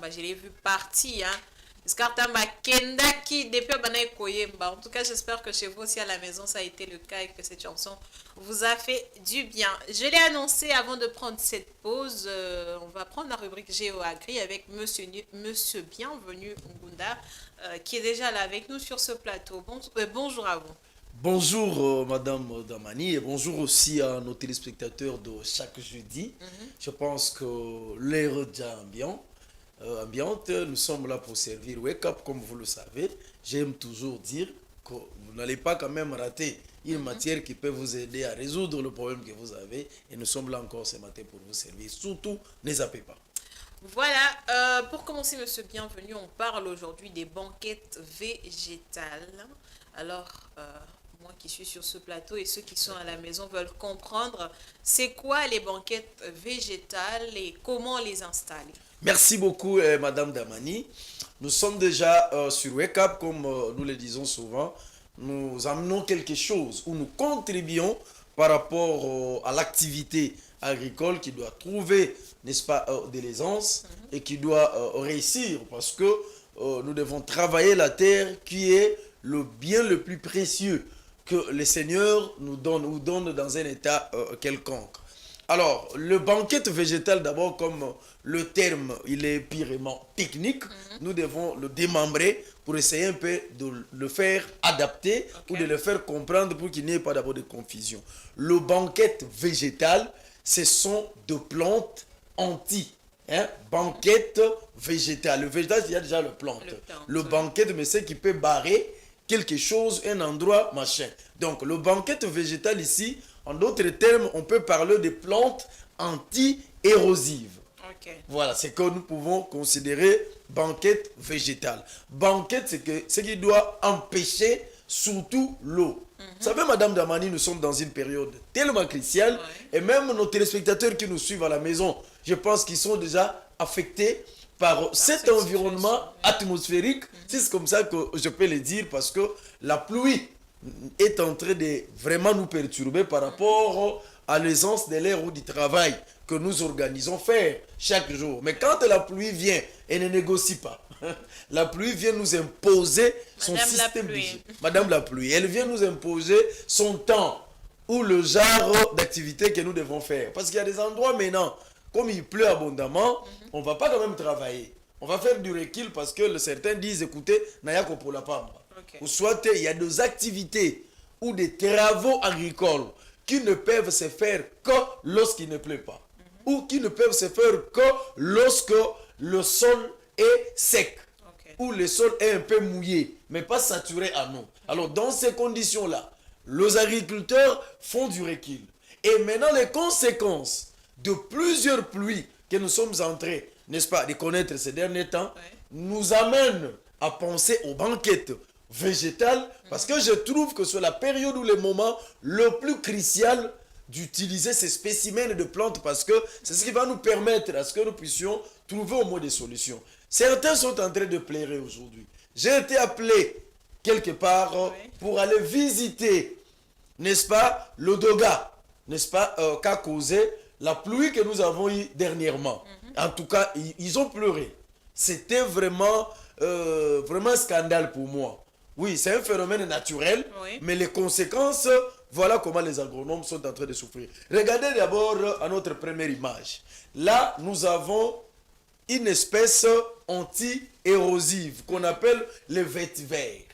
je l'ai vu partir. Hein. Scarta Makendaki depuis Banaï Koyemba. En tout cas, j'espère que chez vous aussi à la maison, ça a été le cas et que cette chanson vous a fait du bien. Je l'ai annoncé avant de prendre cette pause. On va prendre la rubrique Géo-Agri avec Monsieur Bienvenu Ngunda, qui est déjà là avec nous sur ce plateau. Bonjour à vous. Bonjour Madame Damani et bonjour aussi à nos téléspectateurs de chaque jeudi. Je pense que l'heure est déjà ambiante, nous sommes là pour servir Wake Up comme vous le savez. J'aime toujours dire que vous n'allez pas quand même rater une matière qui peut vous aider à résoudre le problème que vous avez et nous sommes là encore ce matin pour vous servir. Surtout, ne zappez pas. Voilà, pour commencer, Monsieur Bienvenu, on parle aujourd'hui des banquettes végétales. Alors, moi qui suis sur ce plateau et ceux qui sont à la maison veulent comprendre, c'est quoi les banquettes végétales et comment les installer? Merci beaucoup Madame Damani. Nous sommes déjà sur Wake Up comme nous le disons souvent. Nous amenons quelque chose où nous contribuons par rapport à l'activité agricole qui doit trouver, n'est-ce pas, de l'aisance et qui doit réussir parce que nous devons travailler la terre qui est le bien le plus précieux que le Seigneur nous donne dans un état quelconque. Alors, le banquette végétale, d'abord, comme le terme, il est purement technique, nous devons le démembrer pour essayer un peu de le faire adapter ou de le faire comprendre pour qu'il n'y ait pas d'abord de confusion. Le banquette végétale, ce sont de plantes anti. Banquette végétale. Le végétal, il y a déjà le plante. Le banquette, mais c'est qui peut barrer quelque chose, un endroit, machin. Donc, le banquette végétale ici, en d'autres termes, on peut parler de plantes anti-érosives. Voilà, c'est que nous pouvons considérer banquette végétale. Banquette, c'est ce qui doit empêcher surtout l'eau. Vous savez, Madame Damani, nous sommes dans une période tellement cruciale et même nos téléspectateurs qui nous suivent à la maison, je pense qu'ils sont déjà affectés par cet environnement atmosphérique. C'est comme ça que je peux le dire parce que la pluie est en train de vraiment nous perturber par rapport à l'aisance de l'air ou du travail que nous organisons faire chaque jour. Mais quand la pluie vient, elle ne négocie pas. La pluie vient nous imposer son système. Madame la pluie, elle vient nous imposer son temps ou le genre d'activité que nous devons faire. Parce qu'il y a des endroits maintenant, comme il pleut abondamment, on ne va pas quand même travailler. On va faire du recul parce que certains disent, écoutez, Nayako pour la pamba. Ou soit il y a des activités ou des travaux agricoles qui ne peuvent se faire que lorsqu'il ne pleut pas. Ou qui ne peuvent se faire que lorsque le sol est sec. Ou le sol est un peu mouillé, mais pas saturé en eau. Alors dans ces conditions-là, les agriculteurs font du recul. Et maintenant les conséquences de plusieurs pluies que nous sommes en train, n'est-ce pas, de connaître ces derniers temps, nous amènent à penser aux banquettes végétales, parce que je trouve que c'est la période ou le moment le plus crucial d'utiliser ces spécimens de plantes, parce que c'est ce qui va nous permettre à ce que nous puissions trouver au moins des solutions. Certains sont en train de pleurer aujourd'hui. J'ai été appelé quelque part pour aller visiter, n'est-ce pas, le Doga, n'est-ce pas, qu'a causé la pluie que nous avons eue dernièrement. En tout cas, ils ont pleuré. C'était vraiment, vraiment un scandale pour moi. Oui, c'est un phénomène naturel, mais les conséquences, voilà comment les agronomes sont en train de souffrir. Regardez d'abord à notre première image. Là, nous avons une espèce anti-érosive qu'on appelle le vétiver,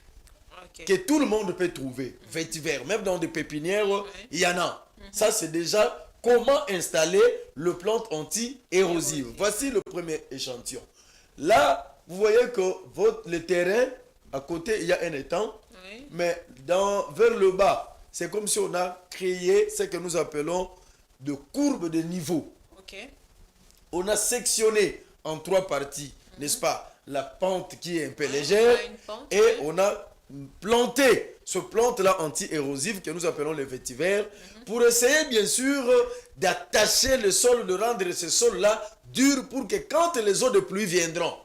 que tout le monde peut trouver. Vétiver, même dans des pépinières, il y en a. Ça, c'est déjà comment installer le plante anti-érosive. Voici le premier échantillon. Là, vous voyez que le terrain, à côté, il y a un étang, mais vers le bas, c'est comme si on a créé ce que nous appelons de courbes de niveau. On a sectionné en trois parties, n'est-ce pas, la pente qui est un peu légère, et on a planté ce plante-là anti-érosive que nous appelons le vétiver, pour essayer bien sûr d'attacher le sol, de rendre ce sol-là dur pour que quand les eaux de pluie viendront,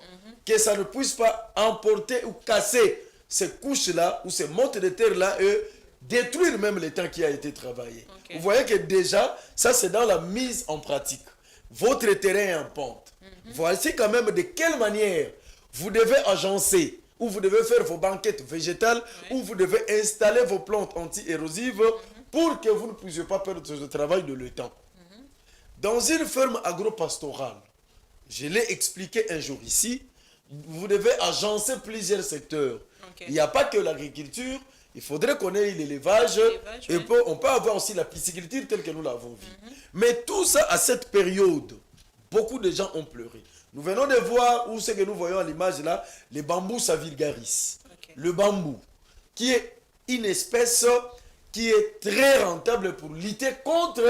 que ça ne puisse pas emporter ou casser ces couches-là ou ces mottes de terre-là et détruire même le temps qui a été travaillé. Vous voyez que déjà, ça c'est dans la mise en pratique. votre terrain est en pente. Voici quand même de quelle manière vous devez agencer, ou vous devez faire vos banquettes végétales, ou vous devez installer vos plantes anti-érosives pour que vous ne puissiez pas perdre ce travail de le temps. Dans une ferme agro-pastorale, je l'ai expliqué un jour ici, vous devez agencer plusieurs secteurs. Il n'y a pas que l'agriculture, il faudrait qu'on ait l'élevage, et on peut avoir aussi la pisciculture telle que nous l'avons vu. Mais tout ça, à cette période, beaucoup de gens ont pleuré. Nous venons de voir, où c'est que nous voyons à l'image là, les bambous vulgaris. Le bambou, qui est une espèce qui est très rentable pour lutter contre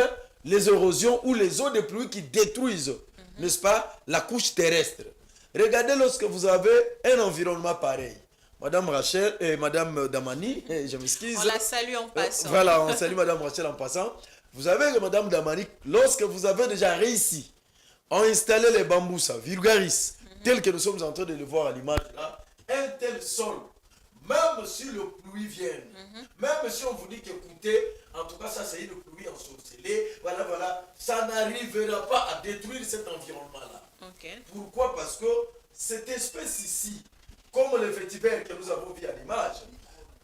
les érosions ou les eaux de pluie qui détruisent, n'est-ce pas, la couche terrestre. Regardez lorsque vous avez un environnement pareil. Madame Rachel et Madame Damani, je m'excuse. On la salue en passant. Voilà, on salue Madame Rachel en passant. Vous savez que Madame Damani, lorsque vous avez déjà réussi à installer les bambous vulgaris, tels que nous sommes en train de le voir à l'image là, un tel sol, même si le pluie vient, même si on vous dit qu'écoutez, en tout cas ça c'est une pluie ensorcelée, voilà, ça n'arrivera pas à détruire cet environnement-là. Pourquoi? Parce que cette espèce ici, comme le vétiver que nous avons vu à l'image,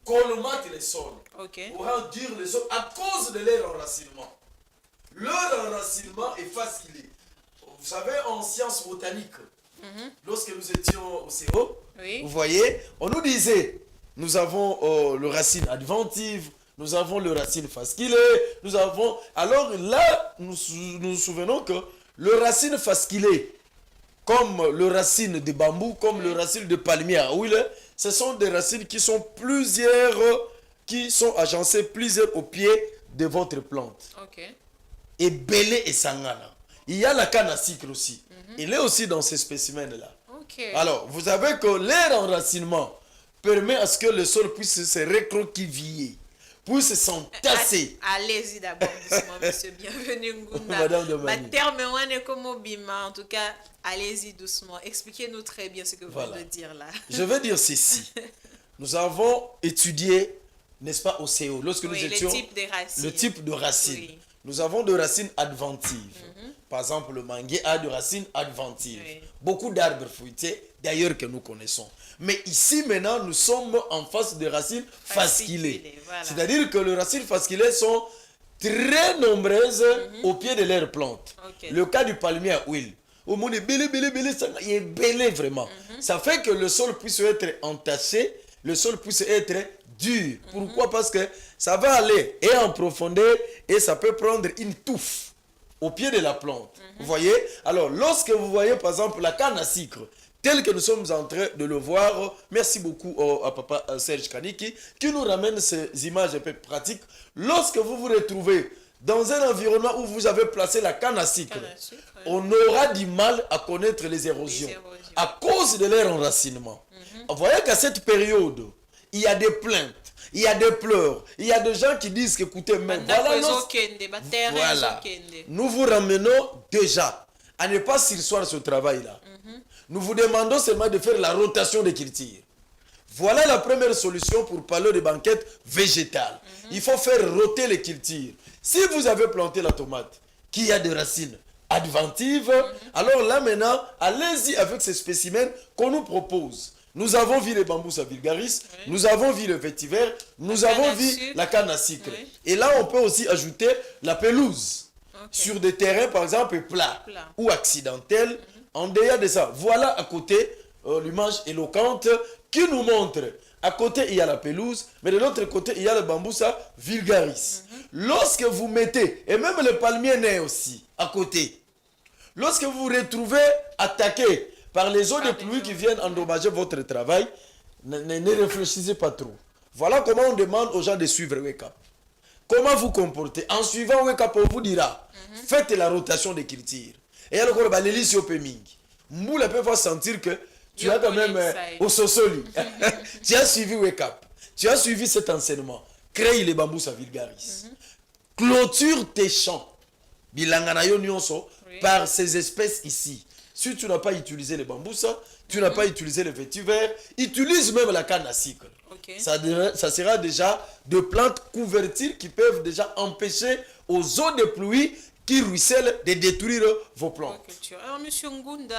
colmate les sols, pour rendre dur les sols à cause de leur enracinement. Leur enracinement est facile. Vous savez, en sciences botaniques, lorsque nous étions au CO, vous voyez, on nous disait, nous avons le racine adventive, nous avons le racine fasciculé, nous avons... Alors là, nous nous souvenons que le racine fasciculé, comme le racine de bambou, comme le racine de palmier à huile, ce sont des racines qui sont agencées plusieurs au pied de votre plante. Et belé et sangana. Il y a la canne à sucre aussi. Il est aussi dans ces spécimens-là. Alors, vous savez que l'air enracinement permet à ce que le sol puisse se recroqueviller, puisse s'entasser. Allez-y d'abord, doucement, monsieur. Bienvenue, Ngunda. Madame de Mani. En tout cas, allez-y doucement. Expliquez-nous très bien ce que vous venez de dire là. Je vais dire ceci. Nous avons étudié, n'est-ce pas, au CO, lorsque nous étions... Le type de racines. Nous avons de racines adventives. Par exemple, le manguier a de racines adventives. Beaucoup d'arbres fruitiers, d'ailleurs, que nous connaissons. Mais ici, maintenant, nous sommes en face de racines fasciculées. C'est-à-dire que les racines fasciculées sont très nombreuses au pied de leurs plantes. Le cas du palmier à huile. Au monde est belé, il est belé vraiment. Ça fait que le sol puisse être entaché, le sol puisse être dur. Pourquoi? Parce que ça va aller et en profondeur et ça peut prendre une touffe au pied de la plante. Vous voyez? Alors, lorsque vous voyez par exemple la canne à sucre, tel que nous sommes en train de le voir, merci beaucoup à papa Serge Kaniki, qui nous ramène ces images un peu pratiques. Lorsque vous vous retrouvez dans un environnement où vous avez placé la canne à sucre, on aura du mal à connaître les érosions à cause de leur enracinement. Vous voyez qu'à cette période, il y a des plaintes, il y a des pleurs, il y a des gens qui disent qu'écoutez, même voilà, nous vous ramenons déjà à ne pas sursoir ce travail-là. Nous vous demandons seulement de faire la rotation des cultures. Voilà la première solution pour parler de banquettes végétales. Il faut faire roter les cultures. Si vous avez planté la tomate, qui a des racines adventives, alors là maintenant, allez-y avec ces spécimens qu'on nous propose. Nous avons vu les bambous vulgaris, nous avons vu le vétiver, nous avons vu la canne à sucre. Et là, on peut aussi ajouter la pelouse. Sur des terrains, par exemple, plats ou accidentels. En dehors de ça, voilà à côté l'image éloquente qui nous montre. À côté, il y a la pelouse, mais de l'autre côté, il y a le bambou vulgaris. Lorsque vous mettez, et même le palmier nain aussi, à côté, lorsque vous vous retrouvez attaqué par les eaux de pluie qui viennent endommager votre travail, ne réfléchissez pas trop. Voilà comment on demande aux gens de suivre Wake Up. Comment vous comportez? En suivant Wake Up, on vous dira, faites la rotation des cultures. Et alors, l'hélice au péming. Moula peut pas sentir que tu as quand même au sosoli. Tu as suivi Wake Up. Tu as suivi cet enseignement. Crée les bambous vulgaris. Clôture tes champs. Bilanganayo nyonso par ces espèces ici. Si tu n'as pas utilisé les bambous, tu n'as pas utilisé le vétiver, utilise même la canne à sucre. Ça sera déjà de plantes couvertures qui peuvent déjà empêcher aux eaux de pluie qui ruisselle de détruire vos plantes. Alors, Monsieur Ngunda,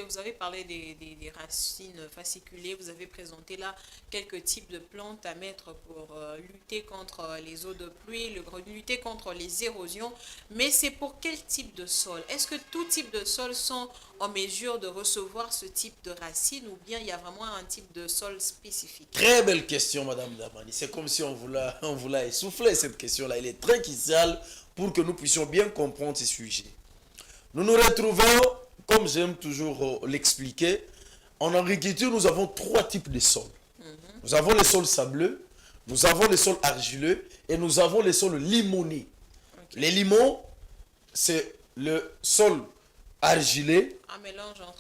vous avez parlé des racines fasciculées, vous avez présenté là quelques types de plantes à mettre pour lutter contre les eaux de pluie, lutter contre les érosions, mais c'est pour quel type de sol? Est-ce que tout type de sol sont en mesure de recevoir ce type de racines ou bien il y a vraiment un type de sol spécifique? Très belle question, Madame Damani. C'est comme si on voulait essouffler cette question-là. Elle est très cruciale pour que nous puissions bien comprendre ces sujets. Nous nous retrouvons, comme j'aime toujours l'expliquer, en agriculture, nous avons 3 types de sols. Nous avons les sols sableux, nous avons les sols argileux et nous avons les sols limonés. Les limons, c'est le sol argilé,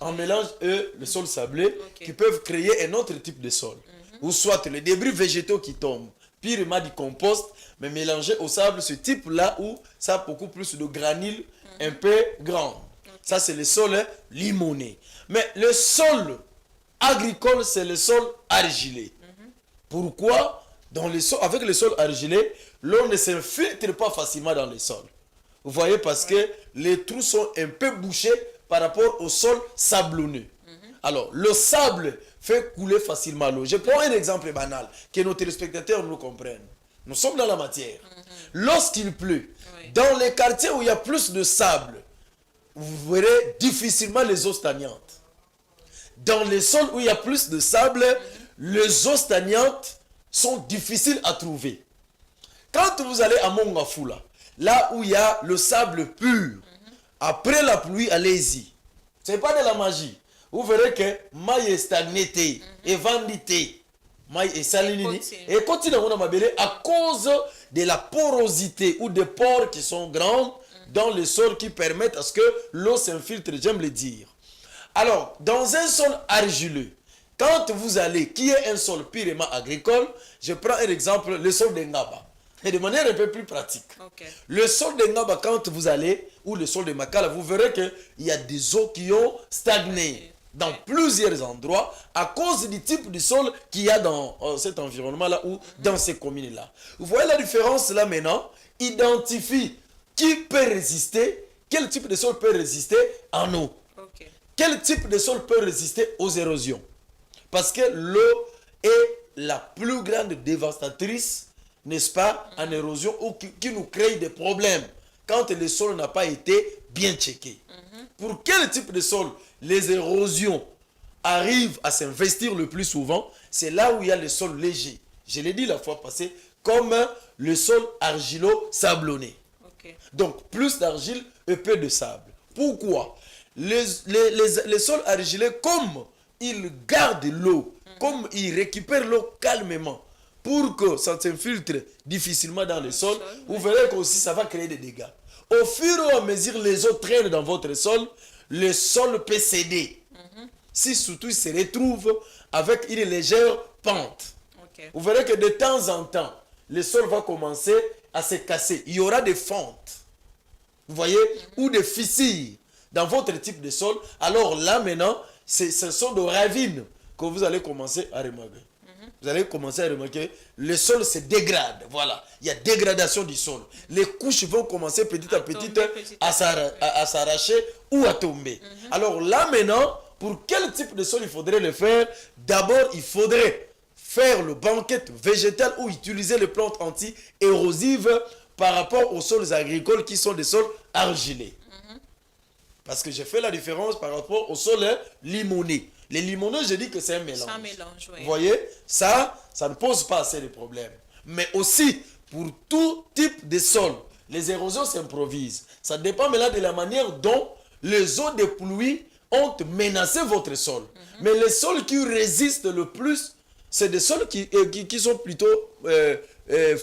en mélange et le sol sablé, qui peuvent créer un autre type de sol. Ou soit les débris végétaux qui tombent, purement du compost, mais mélangé au sable, ce type-là où ça a beaucoup plus de granules un peu grands. Ça, c'est le sol limoné. Mais le sol agricole, c'est le sol argilé. Pourquoi? Avec le sol argilé, l'eau ne s'infiltre pas facilement dans le sol. Vous voyez, parce que les trous sont un peu bouchés par rapport au sol sablonneux. Alors, le sable fait couler facilement l'eau. Je prends un exemple banal, que nos téléspectateurs nous comprennent. Nous sommes dans la matière. Lorsqu'il pleut, dans les quartiers où il y a plus de sable, vous verrez difficilement les eaux stagnantes. Dans les sols où il y a plus de sable, les eaux stagnantes sont difficiles à trouver. Quand vous allez à Mongafula, là où il y a le sable pur, après la pluie, allez-y. Ce n'est pas de la magie. Vous verrez que maille est stagné, et vendité, maille est salinini, et continue à cause de la porosité ou des pores qui sont grands dans le sol qui permettent à ce que l'eau s'infiltre, j'aime le dire. Alors, dans un sol argileux, quand vous allez, qui est un sol purement agricole, je prends un exemple, le sol de Ngaba. Et de manière un peu plus pratique. Le sol de Ngaba, quand vous allez, ou le sol de Makala, vous verrez qu'il y a des eaux qui ont stagné dans plusieurs endroits à cause du type de sol qu'il y a dans cet environnement-là ou dans ces communes-là. Vous voyez la différence là maintenant? Identifie qui peut résister, quel type de sol peut résister en eau. Quel type de sol peut résister aux érosions. Parce que l'eau est la plus grande dévastatrice, n'est-ce pas, en érosion ou qui nous crée des problèmes quand le sol n'a pas été bien checké. Pour quel type de sol les érosions arrivent à s'investir le plus souvent? C'est là où il y a le sol léger. Je l'ai dit la fois passée, comme le sol argilo-sablonné. Donc, plus d'argile et peu de sable. Pourquoi? Les sols argileux, comme ils gardent l'eau, comme ils récupèrent l'eau calmement, pour que ça s'infiltre difficilement dans le sol, vous verrez qu'aussi ça va créer des dégâts. Au fur et à mesure les eaux traînent dans votre sol, le sol peut céder. Si surtout il se retrouve avec une légère pente. Vous verrez que de temps en temps, le sol va commencer à se casser. Il y aura des fentes. Vous voyez? Ou des fissures dans votre type de sol. Alors là maintenant, ce sont des ravines que vous allez commencer à remarquer. Vous allez commencer à remarquer, le sol se dégrade. Voilà, il y a dégradation du sol. Les couches vont commencer petit à petit à s'arracher ou à tomber. Alors là maintenant, pour quel type de sol il faudrait le faire? D'abord, il faudrait faire le banquet végétal ou utiliser les plantes anti-érosives par rapport aux sols agricoles qui sont des sols argilés. Parce que j'ai fait la différence par rapport aux sols limonés. Les limoneux, je dis que c'est un mélange. C'est un mélange, oui. Vous voyez, ça ne pose pas assez de problèmes. Mais aussi, pour tout type de sol, les érosions s'improvisent. Ça dépend maintenant de la manière dont les eaux de pluie ont menacé votre sol. Mais les sols qui résistent le plus, c'est des sols qui sont plutôt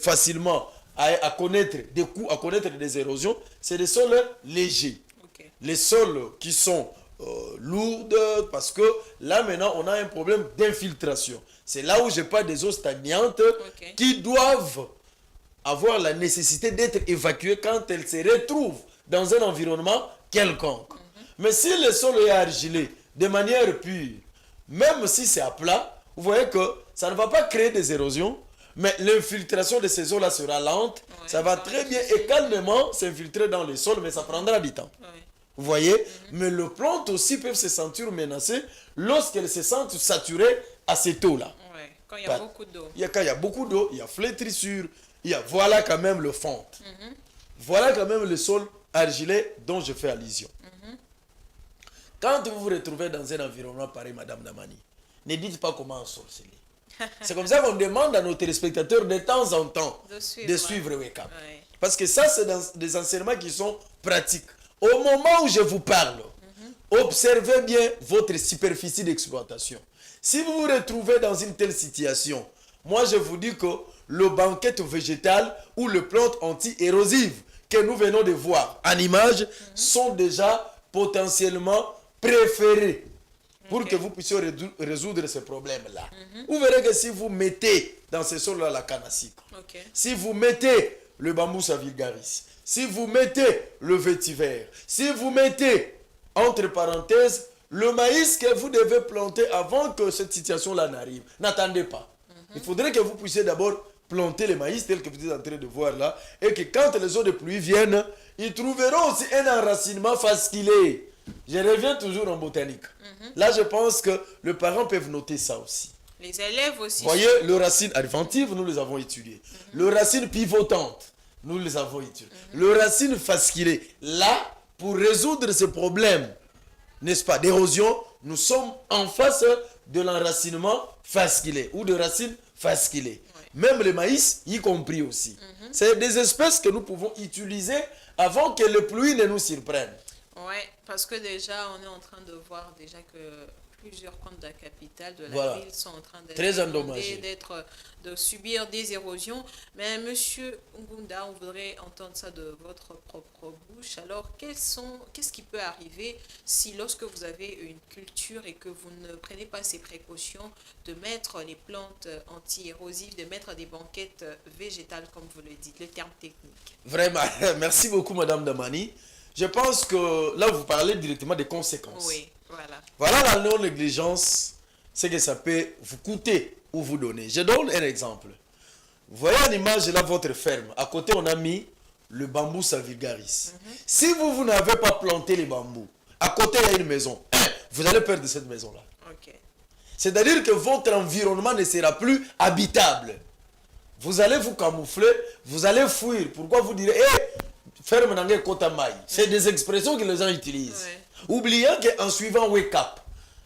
facilement à connaître des coups, à connaître des érosions. C'est des sols légers. Les sols qui sont lourdes, parce que là maintenant on a un problème d'infiltration. C'est là où je parle des eaux stagnantes qui doivent avoir la nécessité d'être évacuées quand elles se retrouvent dans un environnement quelconque. Mais si le sol est argilé de manière pure, même si c'est à plat, vous voyez que ça ne va pas créer des érosions, Mais l'infiltration de ces eaux-là sera lente. Ouais, Ça va ça très va bien suffire. et calmement s'infiltrer dans le sol, mais ça prendra du temps. Ouais. Vous voyez? Mais les plantes aussi peuvent se sentir menacées lorsqu'elles se sentent saturées à cette eau-là. Ouais. Quand il y a Pas- beaucoup d'eau. Quand il y a beaucoup d'eau, il y a flétrissure, voilà quand même le fonte. Voilà quand même le sol argileux dont je fais allusion. Quand vous vous retrouvez dans un environnement pareil, Madame Damani, ne dites pas comment ensorceler. C'est comme ça qu'on demande à nos téléspectateurs de temps en temps de suivre Wake Up. Ouais. Parce que ça, c'est des enseignements qui sont pratiques. Au moment où je vous parle, observez bien votre superficie d'exploitation. Si vous vous retrouvez dans une telle situation, moi je vous dis que le banquette végétal ou les plantes anti-érosives que nous venons de voir en image sont déjà potentiellement préférées pour que vous puissiez résoudre ces problèmes-là. Vous verrez que si vous mettez dans ce sol-là la canne à sucre, si vous mettez le bambus vulgaris, si vous mettez le vétiver, si vous mettez, entre parenthèses, le maïs que vous devez planter avant que cette situation-là n'arrive, n'attendez pas. Il faudrait que vous puissiez d'abord planter le maïs tel que vous êtes en train de voir là, et que quand les eaux de pluie viennent, ils trouveront aussi un enracinement fasciculé. Je reviens toujours en botanique. Là, je pense que les parents peuvent noter ça aussi. Les élèves aussi. Vous voyez, les racines adventives, nous les avons étudiées. Les racines pivotantes, nous les avons étudiées. Les racines fasciculées. Là, pour résoudre ce problème, n'est-ce pas, d'érosion, nous sommes en face de l'enracinement fasciculé ou de racines fasciculées. Même le maïs, y compris aussi. C'est des espèces que nous pouvons utiliser avant que les pluies ne nous surprennent. Oui, parce que déjà, on est en train de voir déjà que plusieurs coins de la capitale, de la Voilà. ville, sont en train d'être Très inondés, endommagés. de subir des érosions. Mais Monsieur Ngunda, on voudrait entendre ça de votre propre bouche. Alors, qu'est-ce qui peut arriver si lorsque vous avez une culture et que vous ne prenez pas ces précautions de mettre les plantes anti-érosives, de mettre des banquettes végétales, comme vous le dites, le terme technique? Vraiment, merci beaucoup, Madame Damani. Je pense que là, vous parlez directement des conséquences. Oui, voilà. Voilà la non-négligence, ce que ça peut vous coûter ou vous donner. Je donne un exemple. Vous voyez en image là votre ferme. À côté, on a mis le bambou vulgaris. Si vous n'avez pas planté les bambous, à côté, il y a une maison. Vous allez perdre cette maison-là. Ok. C'est-à-dire que votre environnement ne sera plus habitable. Vous allez vous camoufler, vous allez fuir. Pourquoi vous direz, ferme nangue kota mai. C'est des expressions que les gens utilisent. Ouais. Oubliant qu'en suivant Wake Up,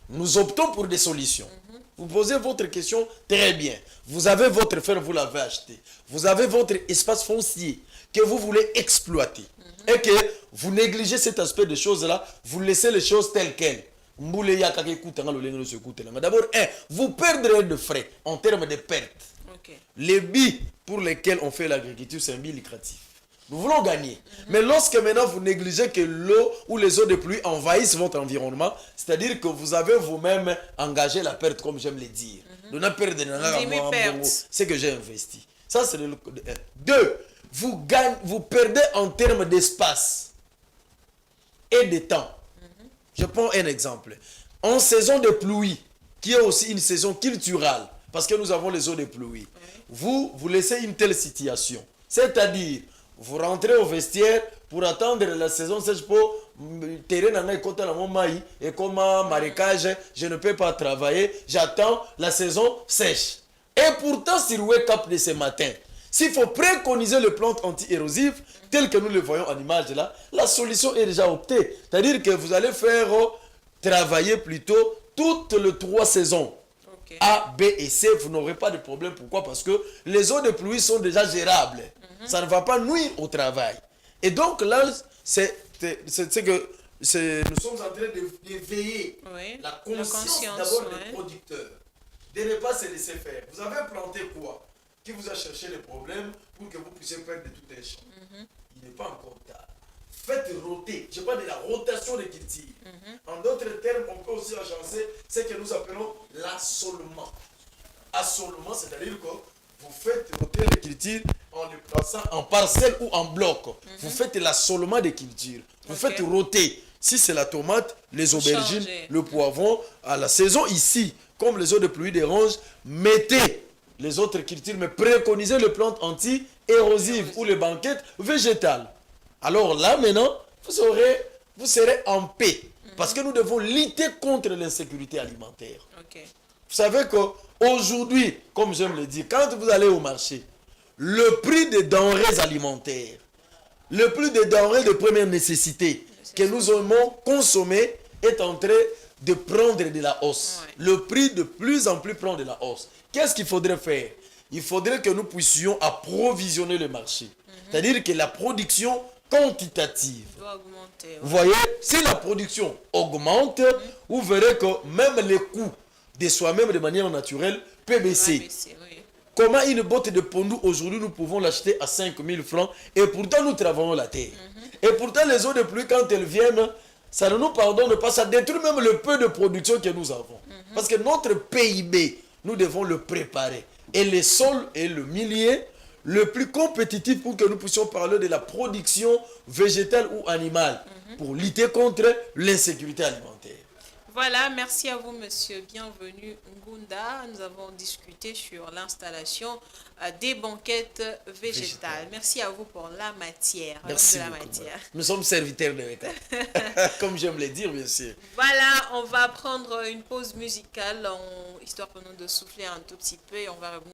nous optons pour des solutions. Vous posez votre question très bien. Vous avez votre ferme, vous l'avez acheté. Vous avez votre espace foncier que vous voulez exploiter. Et que vous négligez cet aspect de choses-là, vous laissez les choses telles quelles. D'abord, vous perdrez de frais en termes de pertes. Ok. Les billes pour lesquels on fait l'agriculture, c'est un billet lucratif. Nous voulons gagner. Mais lorsque maintenant vous négligez que l'eau ou les eaux de pluie envahissent votre environnement, c'est-à-dire que vous avez vous-même engagé la perte, comme j'aime le dire. De ne perdre ce que j'ai investi. Ça, c'est le 2. Vous perdez en termes d'espace et de temps. Je prends un exemple. En saison de pluie, qui est aussi une saison culturelle, parce que nous avons les eaux de pluie, vous laissez une telle situation. C'est-à-dire, vous rentrez au vestiaire pour attendre la saison sèche pour terrain et comme marécage, je ne peux pas travailler, j'attends la saison sèche. Et pourtant, sur Wake Up de ce matin, s'il faut préconiser les plantes anti-érosives, telles que nous le voyons en image là, la solution est déjà optée. C'est-à-dire que vous allez faire travailler plutôt toutes les 3 saisons. Ok. A, B et C, vous n'aurez pas de problème. Pourquoi? Parce que les eaux de pluie sont déjà gérables. Ça ne va pas nuire au travail. Et donc là, que nous sommes en train d'éveiller Oui. la conscience d'abord des producteurs. De ne pas se laisser faire. Vous avez planté quoi? Qui vous a cherché les problèmes pour que vous puissiez perdre tout un champ? Il n'est pas encore tard. Faites roter. Je parle de la rotation des cultures. En d'autres termes, on peut aussi agencer ce que nous appelons l'assolement. Assolement, c'est-à-dire que vous faites roter les cultures en les plaçant en parcelle ou en bloc. Vous faites l'assolement des cultures. Vous faites roter. Si c'est la tomate, les aubergines, le poivron, à la saison ici, comme les eaux de pluie dérangent, mettez les autres cultures, mais préconiser les plantes anti-érosives ou les banquettes végétales. Alors là, maintenant, vous serez en paix. Parce que nous devons lutter contre l'insécurité alimentaire. Ok. Vous savez qu'aujourd'hui, comme j'aime le dire, quand vous allez au marché, le prix des denrées alimentaires, le prix des denrées de première nécessité que nous aimons consommer est en train de prendre de la hausse. Ouais. Le prix de plus en plus prend de la hausse. Qu'est-ce qu'il faudrait faire? Il faudrait que nous puissions approvisionner le marché. C'est-à-dire que la production quantitative Doit augmenter. Ouais. vous voyez, si la production augmente, vous verrez que même les coûts de soi-même de manière naturelle peut baisser. baisser, oui. Comment une botte de pondou aujourd'hui nous pouvons l'acheter à 5 000 francs et pourtant nous travaillons la terre. Et pourtant les eaux de pluie quand elles viennent, ça ne nous pardonne pas, ça détruit même le peu de production que nous avons. Parce que notre PIB, nous devons le préparer. Et le sol est le milieu le plus compétitif pour que nous puissions parler de la production végétale ou animale pour lutter contre l'insécurité alimentaire. Voilà, merci à vous, monsieur. Bienvenue, Ngunda. Nous avons discuté sur l'installation des banquettes végétales. Merci à vous pour la matière. Merci de la beaucoup. matière. Nous sommes serviteurs de l'État. Comme j'aime le dire, bien sûr. Voilà, on va prendre une pause musicale, histoire pour nous de souffler un tout petit peu et on va revenir.